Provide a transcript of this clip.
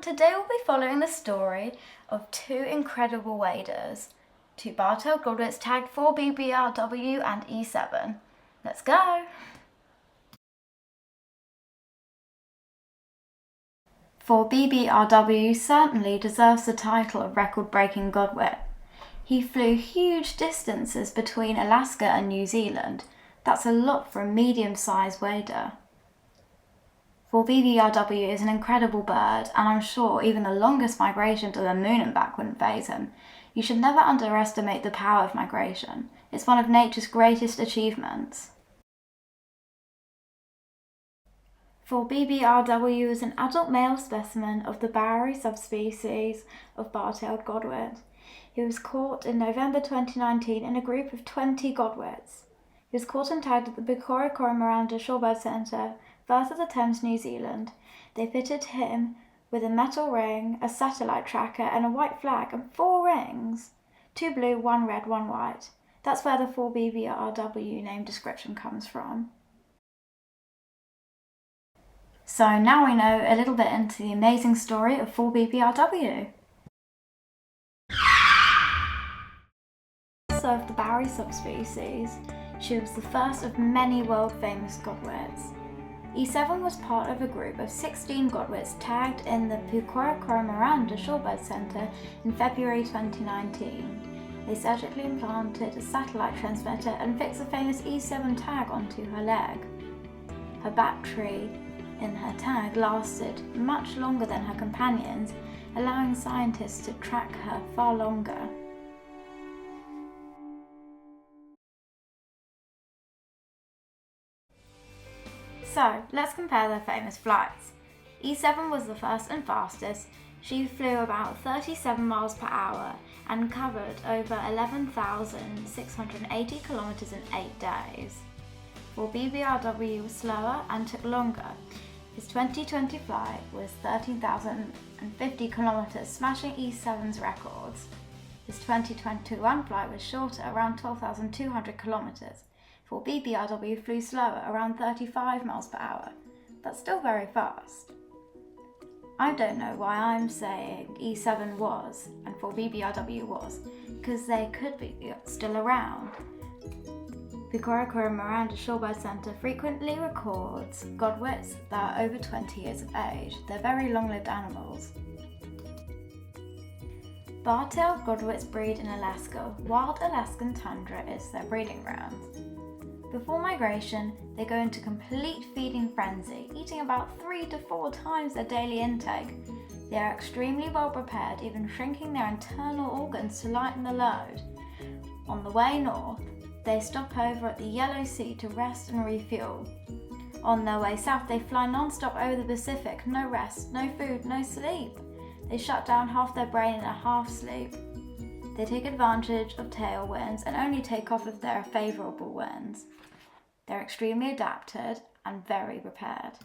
Today we'll be following the story of two incredible waders, two bar-tailed godwits tagged for BBRW and E7. Let's go! For BBRW certainly deserves the title of record-breaking godwit. He flew huge distances between Alaska and New Zealand. That's a lot for a medium-sized wader. For BBRW is an incredible bird, and I'm sure even the longest migration to the moon and back wouldn't faze him. You should never underestimate the power of migration. It's one of nature's greatest achievements. For BBRW is an adult male specimen of the Bowery subspecies of bar-tailed godwit. He was caught in November 2019 in a group of 20 godwits. He was caught and tagged at the Miranda Shorebird Centre, first of the Thames, New Zealand. They fitted him with a metal ring, a satellite tracker, and a white flag, and 4 rings. 2 blue, 1 red, 1 white. That's where the 4BBRW name description comes from. So now we know a little bit into the amazing story of 4BBRW. So of the Bowery subspecies, she was the first of many world-famous godwits. E7 was part of a group of 16 godwits tagged in the Miranda Shorebird Centre in February 2019. They surgically implanted a satellite transmitter and fixed the famous E7 tag onto her leg. Her battery in her tag lasted much longer than her companions, allowing scientists to track her far longer. So, let's compare their famous flights. E7 was the first and fastest. She flew about 37 miles per hour and covered over 11,680 kilometers in 8 days. While BBRW was slower and took longer. His 2020 flight was 13,050 kilometers, smashing E7's records. His 2021 flight was shorter, around 12,200 kilometers. For BBRW flew slower, around 35 miles per hour. That's still very fast. I don't know why I'm saying E7 was and for BBRW was, because they could be still around. The Miranda Shorebird Centre frequently records godwits that are over 20 years of age. They're very long-lived animals. Bar-tailed godwits breed in Alaska. Wild Alaskan tundra is their breeding ground. Before migration, they go into complete feeding frenzy, eating about 3 to 4 times their daily intake. They are extremely well prepared, even shrinking their internal organs to lighten the load. On the way north, they stop over at the Yellow Sea to rest and refuel. On their way south, they fly non-stop over the Pacific, no rest, no food, no sleep. They shut down half their brain in a half-sleep. They take advantage of tailwinds and only take off if there are favourable winds. They're extremely adapted and very prepared.